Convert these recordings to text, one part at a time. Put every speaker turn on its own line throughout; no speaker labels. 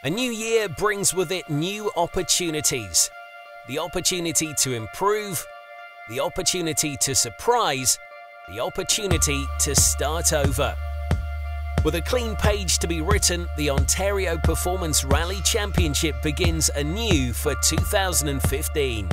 A new year brings with it new opportunities. The opportunity to improve, the opportunity to surprise, the opportunity to start over. With a clean page to be written, the Ontario Performance Rally Championship begins anew for 2015.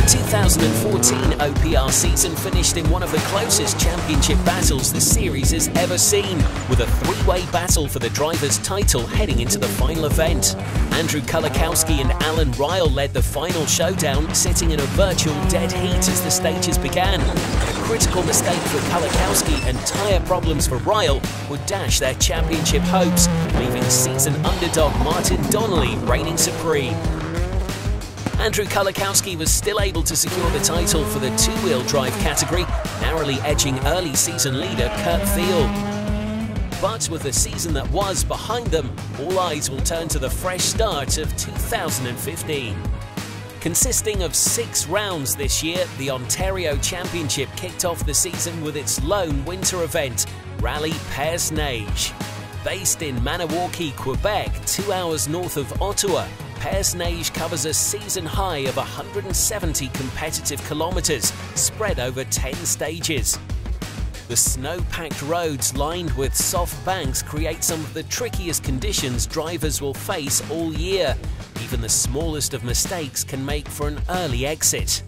The 2014 OPR season finished in one of the closest championship battles the series has ever seen, with a three-way battle for the driver's title heading into the final event. Andrew Kulikowski and Alan Ryle led the final showdown, sitting in a virtual dead heat as the stages began. A critical mistake for Kulikowski and tyre problems for Ryle would dash their championship hopes, leaving season underdog Martin Donnelly reigning supreme. Andrew Kulikowski was still able to secure the title for the two-wheel drive category, narrowly edging early season leader Kurt Thiel. But with the season that was behind them, all eyes will turn to the fresh start of 2015. Consisting of 6 rounds this year, the Ontario Championship kicked off the season with its lone winter event, Rallye Perce Neige. Based in Maniwaki, Quebec, 2 hours north of Ottawa, Perce Neige covers a season high of 170 competitive kilometres, spread over 10 stages. The snow-packed roads lined with soft banks create some of the trickiest conditions drivers will face all year. Even the smallest of mistakes can make for an early exit.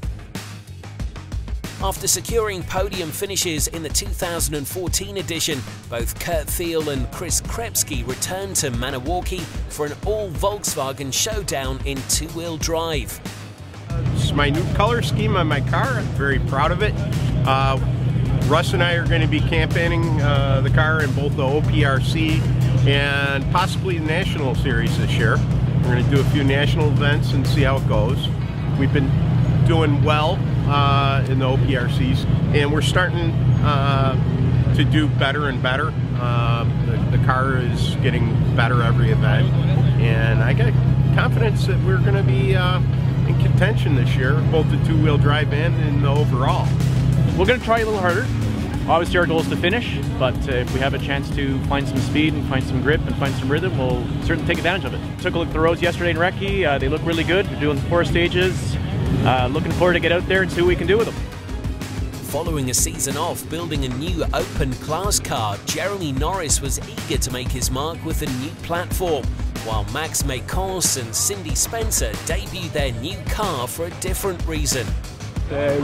After securing podium finishes in the 2014 edition, both Kurt Thiel and Chris Krepsky returned to Maniwaki for an all-Volkswagen showdown in two-wheel drive.
It's my new color scheme on my car. I'm very proud of it. Russ and I are going to be campaigning the car in both the OPRC and possibly the National Series this year. We're going to do a few national events and see how it goes. We've been doing well in the OPRCs, and we're starting to do better and better. The car is getting better every event, and I got confidence that we're going to be in contention this year, both the two-wheel drive and in the overall.
We're going to try a little harder. Obviously our goal is to finish, but if we have a chance to find some speed and find some grip and find some rhythm, we'll certainly take advantage of it. Took a look at the roads yesterday in Recce. They look really good. We're doing 4 stages. Looking forward to get out there and see what we can do with them.
Following a season off building a new open class car, Jeremy Norris was eager to make his mark with a new platform, while Max Mécons and Cindy Spencer debuted their new car for a different reason.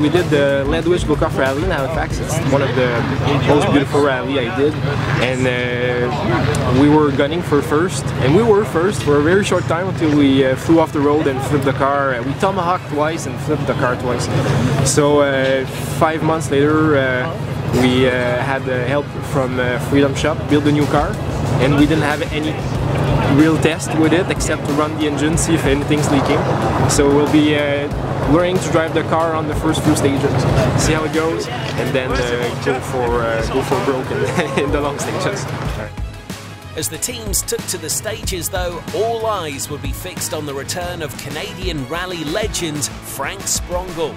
We did the Ledwidge Go-Kart Rally in Halifax. It's one of the most beautiful rally I did, and we were gunning for first, and we were first for a very short time until we flew off the road and flipped the car. We tomahawked twice and flipped the car twice. So 5 months later, we had help from Freedom Shop, build a new car, and we didn't have any real test with it except to run the engine, see if anything's leaking. So we'll be learning to drive the car on the first few stages, see how it goes, and then go for broke in the long stages.
As the teams took to the stages though, all eyes would be fixed on the return of Canadian rally legend Frank Sprongel.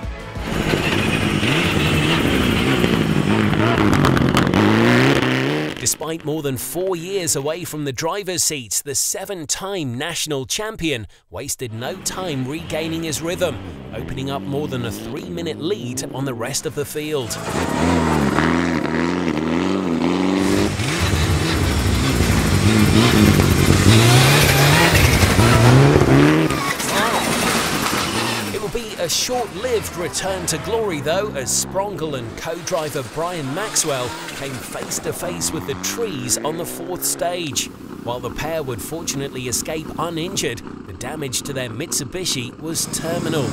Despite more than 4 years away from the driver's seat, the 7-time national champion wasted no time regaining his rhythm, opening up more than a 3-minute lead on the rest of the field. short-lived return to glory though, as Sprongel and co-driver Brian Maxwell came face to face with the trees on the 4th stage. While the pair would fortunately escape uninjured, the damage to their Mitsubishi was terminal.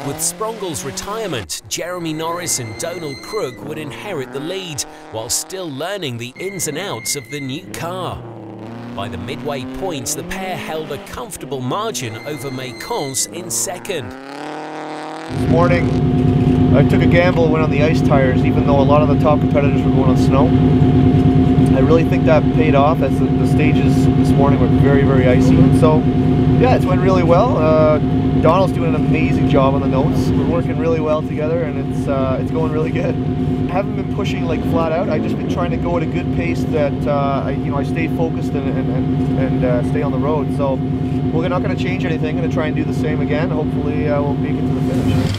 With Sprongel's retirement, Jeremy Norris and Donald Krug would inherit the lead, while still learning the ins and outs of the new car. By the midway points, the pair held a comfortable margin over Maycons in 2nd.
This morning, I took a gamble and went on the ice tires, even though a lot of the top competitors were going on snow. I really think that paid off, as the stages this morning were very, very icy. So, yeah, it's went really well. Donald's doing an amazing job on the notes. We're working really well together, and it's going really good. I haven't been pushing like flat out. I've just been trying to go at a good pace that I stay focused and stay on the road. So we're not going to change anything. I'm going to try and do the same again. Hopefully we'll make it to the finish.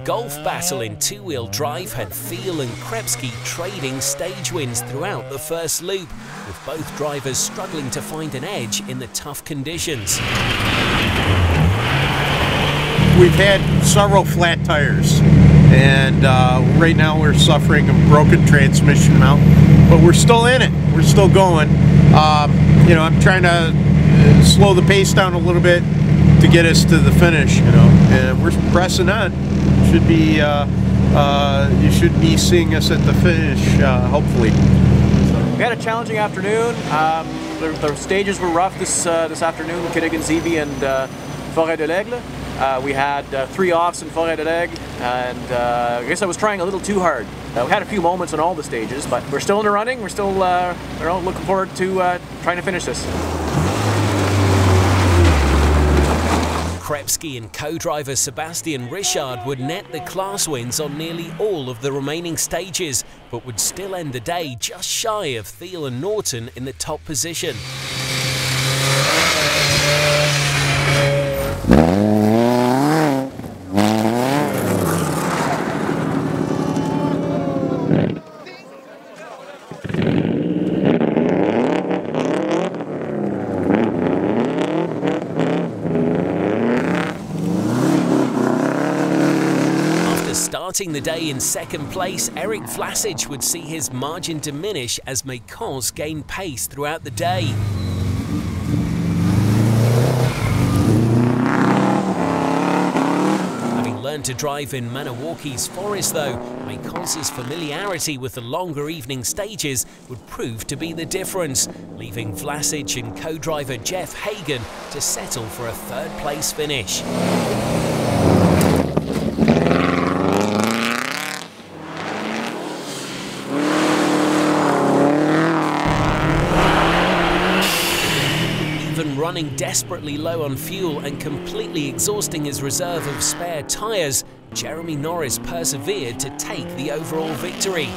Golf battle in two-wheel drive had Thiel and Krepsky trading stage wins throughout the first loop, with both drivers struggling to find an edge in the tough conditions.
We've had several flat tires, and right now we're suffering a broken transmission mount, but we're still in it. We're still going. I'm trying to slow the pace down a little bit to get us to the finish, and we're pressing on. You should be seeing us at the finish, hopefully.
We had a challenging afternoon. The stages were rough this afternoon, Kiddigan, Zeeby, and Forêt de l'Aigle. We had 3 offs in Forêt de l'Aigle, and I guess I was trying a little too hard. We had a few moments on all the stages, but we're still in the running. We're still looking forward to trying to finish this.
Krepsky and co-driver Sebastian Richard would net the class wins on nearly all of the remaining stages, but would still end the day just shy of Thiel and Norton in the top position. Starting the day in 2nd place, Eric Vlasic would see his margin diminish as Maycons gained pace throughout the day. Having learned to drive in Maniwaukee's forest though, Maycons' familiarity with the longer evening stages would prove to be the difference, leaving Vlasic and co-driver Jeff Hagan to settle for a 3rd place finish. Running desperately low on fuel and completely exhausting his reserve of spare tyres, Jeremy Norris persevered to take the overall victory.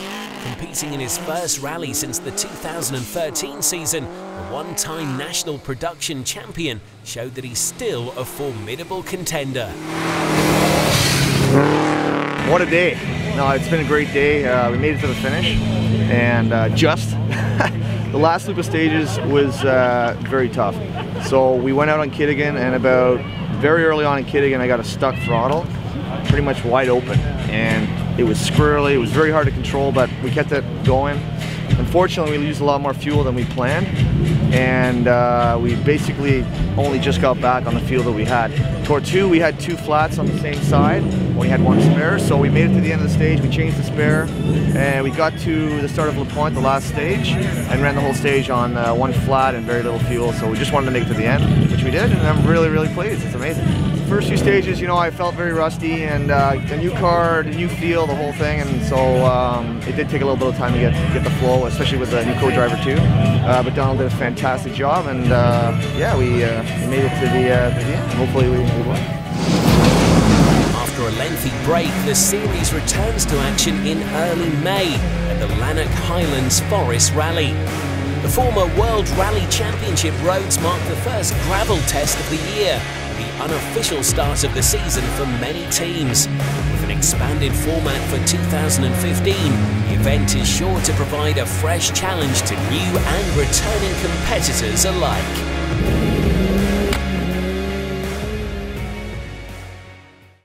Competing in his first rally since the 2013 season, the one-time national production champion showed that he's still a formidable contender.
What a day. No, it's been a great day. We made it to the finish, and the last loop of stages was very tough. So we went out on Kiddigan, and very early on in Kiddigan, I got a stuck throttle, pretty much wide open, and it was squirrely. It was very hard to control, but we kept it going. Unfortunately, we used a lot more fuel than we planned, and we basically only just got back on the fuel that we had. Tour 2, we had 2 flats on the same side. We had 1 spare, so we made it to the end of the stage. We changed the spare, and we got to the start of La Pointe, the last stage, and ran the whole stage on 1 flat and very little fuel. So we just wanted to make it to the end, which we did, and I'm really, really pleased. It's amazing. First few stages, I felt very rusty, and a new car, a new feel, the whole thing, and so it did take a little bit of time to get the flow, especially with the new co-driver too. But Donald did a fantastic job, and yeah, we made it to the end. Hopefully we won.
After a lengthy break, the series returns to action in early May at the Lanark Highlands Forest Rally. The former World Rally Championship roads mark the first gravel test of the year, the unofficial start of the season for many teams. With an expanded format for 2015, the event is sure to provide a fresh challenge to new and returning competitors alike.